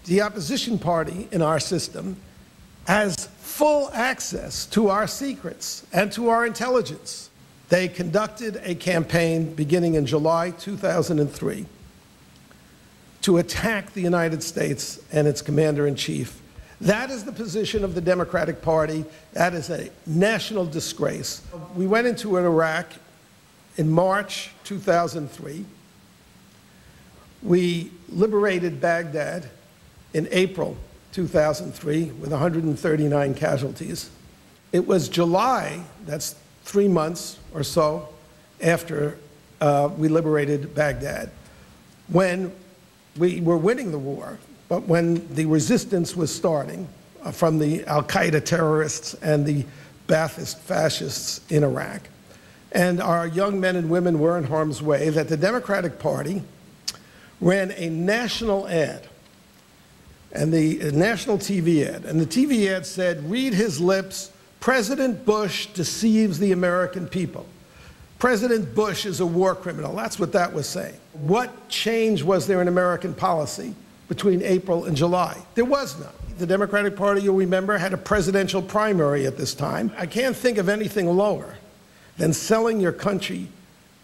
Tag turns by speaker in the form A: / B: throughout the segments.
A: The opposition party in our system has full access to our secrets and to our intelligence. They conducted a campaign beginning in July 2003 to attack the United States and its commander-in-chief. That is the position of the Democratic Party. That is a national disgrace. We went into Iraq in March 2003. We liberated Baghdad in April 2003 with 139 casualties. It was July, that's 3 months or so after we liberated Baghdad, when we were winning the war, but when the resistance was starting from the al-Qaeda terrorists and the Ba'athist fascists in Iraq. And our young men and women were in harm's way, that the Democratic Party ran a national ad, and the national TV ad. And the TV ad said, "Read his lips, President Bush deceives the American people. President Bush is a war criminal." That's what that was saying. What change was there in American policy between April and July? There was none. The Democratic Party, you'll remember, had a presidential primary at this time. I can't think of anything lower than selling your country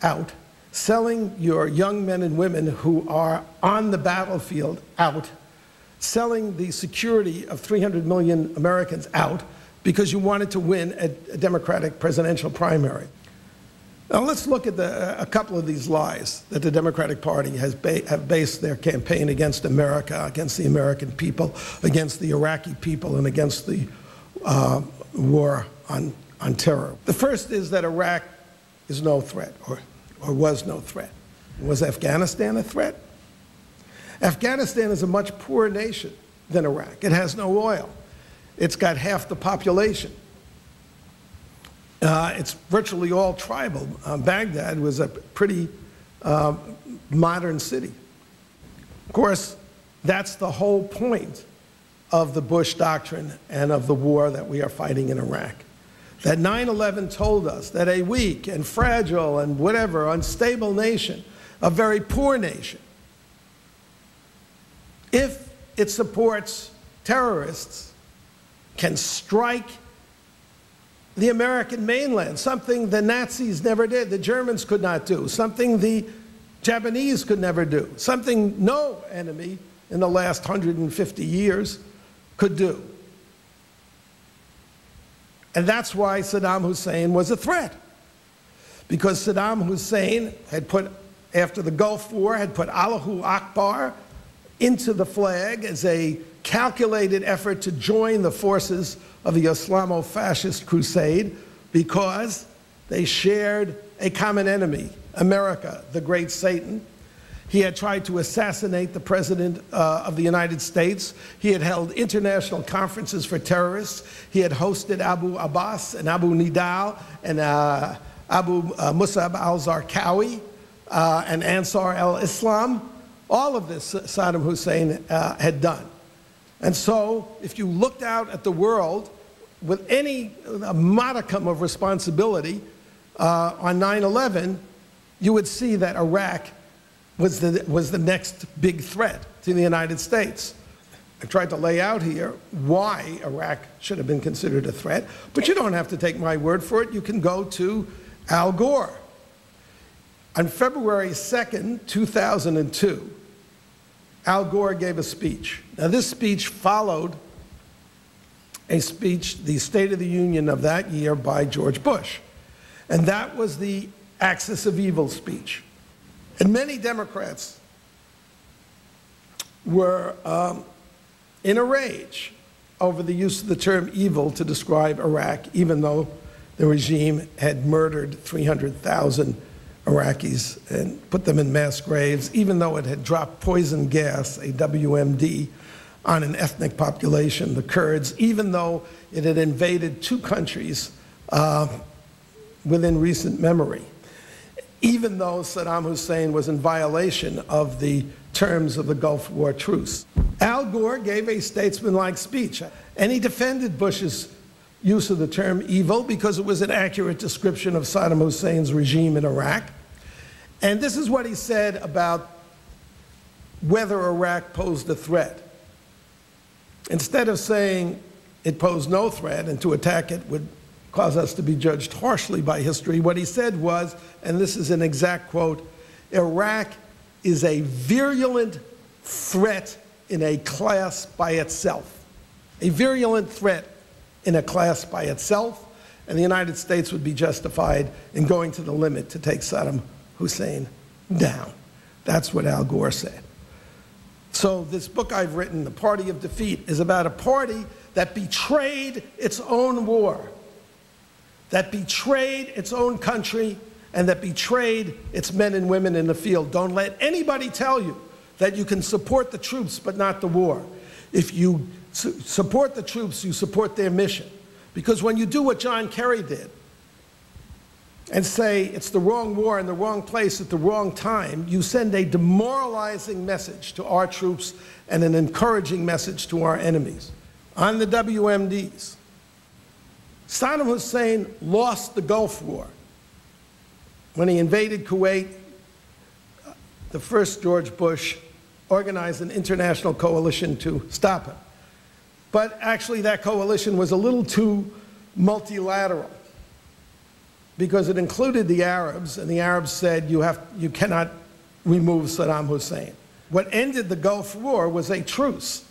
A: out, selling your young men and women who are on the battlefield out, selling the security of 300 million Americans out because you wanted to win a Democratic presidential primary. Now let's look at a couple of these lies that the Democratic Party have based their campaign against America, against the American people, against the Iraqi people, and against the war on terror. The first is that Iraq is no threat, or was no threat. Was Afghanistan a threat? Afghanistan is a much poorer nation than Iraq. It has no oil. It's got half the population. It's virtually all tribal. Baghdad was a pretty modern city. Of course, that's the whole point of the Bush doctrine and of the war that we are fighting in Iraq. That 9/11 told us that a weak and fragile and whatever, unstable nation, a very poor nation, if it supports terrorists, can strike the American mainland, something the Nazis never did, the Germans could not do, something the Japanese could never do, something no enemy in the last 150 years could do. And that's why Saddam Hussein was a threat. Because Saddam Hussein had put, after the Gulf War, had put Allahu Akbar into the flag as a calculated effort to join the forces of the Islamo-fascist crusade because they shared a common enemy, America, the great Satan. He had tried to assassinate the President of the United States. He had held international conferences for terrorists. He had hosted Abu Abbas and Abu Nidal and Abu Musab al-Zarqawi and Ansar al-Islam. All of this Saddam Hussein had done. And so if you looked out at the world with any modicum of responsibility on 9/11, you would see that Iraq was the next big threat to the United States. I tried to lay out here why Iraq should have been considered a threat, but you don't have to take my word for it. You can go to Al Gore. On February 2nd, 2002, Al Gore gave a speech. Now this speech followed a speech, the State of the Union of that year by George Bush. And that was the Axis of Evil speech. And many Democrats were in a rage over the use of the term evil to describe Iraq, even though the regime had murdered 300,000 Iraqis and put them in mass graves, even though it had dropped poison gas, a WMD, on an ethnic population, the Kurds, even though it had invaded 2 countries within recent memory, even though Saddam Hussein was in violation of the terms of the Gulf War truce. Al Gore gave a statesmanlike speech, and he defended Bush's use of the term evil because it was an accurate description of Saddam Hussein's regime in Iraq. And this is what he said about whether Iraq posed a threat. Instead of saying it posed no threat and to attack it would cause us to be judged harshly by history, what he said was, and this is an exact quote, "Iraq is a virulent threat in a class by itself." A virulent threat in a class by itself, and the United States would be justified in going to the limit to take Saddam Hussein down. That's what Al Gore said. So this book I've written, The Party of Defeat, is about a party that betrayed its own war, that betrayed its own country, and that betrayed its men and women in the field. Don't let anybody tell you that you can support the troops but not the war. If you support the troops, you support their mission. Because when you do what John Kerry did and say it's the wrong war in the wrong place at the wrong time, you send a demoralizing message to our troops and an encouraging message to our enemies. On the WMDs, Saddam Hussein lost the Gulf War. When he invaded Kuwait, the first George Bush organized an international coalition to stop him. But actually that coalition was a little too multilateral, because it included the Arabs, and the Arabs said you cannot remove Saddam Hussein. What ended the Gulf War was a truce.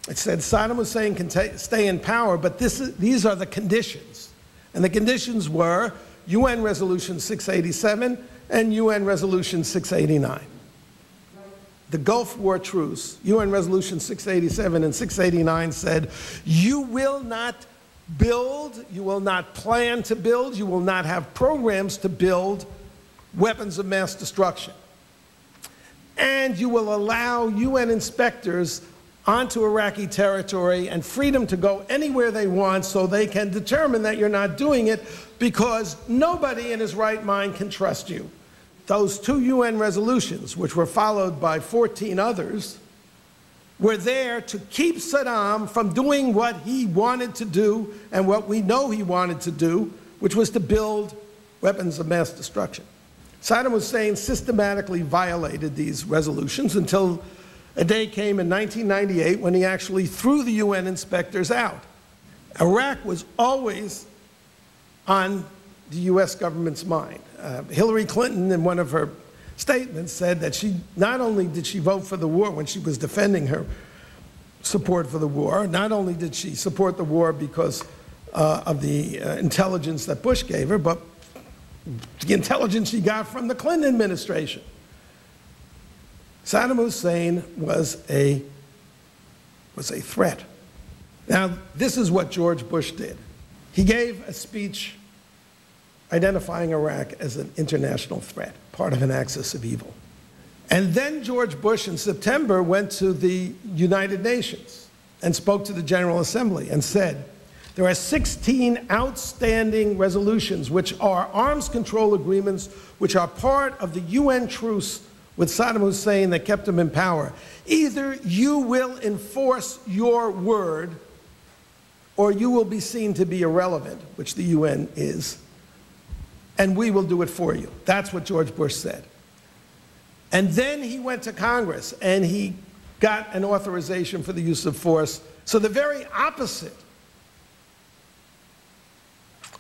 A: It said Saddam Hussein can stay in power, but these are the conditions. And the conditions were UN Resolution 687 and UN Resolution 689. The Gulf War truce, UN Resolution 687 and 689 said, you will not build, you will not plan to build, you will not have programs to build weapons of mass destruction. And you will allow UN inspectors onto Iraqi territory and freedom to go anywhere they want so they can determine that you're not doing it, because nobody in his right mind can trust you. Those two UN resolutions, which were followed by 14 others, were there to keep Saddam from doing what he wanted to do and what we know he wanted to do, which was to build weapons of mass destruction. Saddam Hussein systematically violated these resolutions until a day came in 1998 when he actually threw the UN inspectors out. Iraq was always on the US government's mind. Hillary Clinton, in one of her statements, said that not only did she vote for the war when she was defending her support for the war, not only did she support the war because of the intelligence that Bush gave her, but the intelligence she got from the Clinton administration. Saddam Hussein was a threat. Now, this is what George Bush did. He gave a speech identifying Iraq as an international threat, part of an axis of evil. And then George Bush in September went to the United Nations and spoke to the General Assembly and said, there are 16 outstanding resolutions which are arms control agreements which are part of the UN truce with Saddam Hussein that kept him in power. Either you will enforce your word or you will be seen to be irrelevant, which the UN is, and we will do it for you. That's what George Bush said. And then he went to Congress and he got an authorization for the use of force. So the very opposite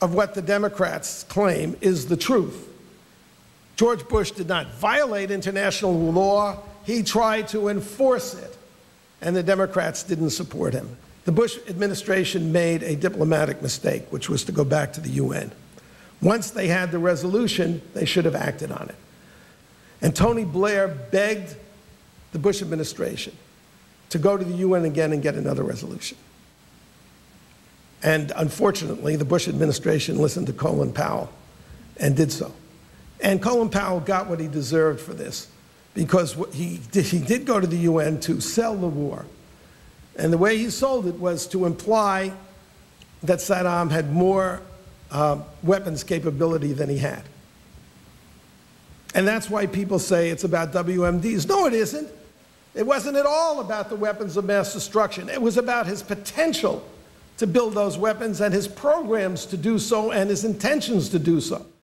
A: of what the Democrats claim is the truth. George Bush did not violate international law. He tried to enforce it, and the Democrats didn't support him. The Bush administration made a diplomatic mistake, which was to go back to the UN. Once they had the resolution, they should have acted on it. And Tony Blair begged the Bush administration to go to the UN again and get another resolution. And unfortunately, the Bush administration listened to Colin Powell and did so. And Colin Powell got what he deserved for this, because he did go to the UN to sell the war. And the way he sold it was to imply that Saddam had more weapons capability than he had. And that's why people say it's about WMDs. No, it isn't. It wasn't at all about the weapons of mass destruction. It was about his potential to build those weapons and his programs to do so and his intentions to do so.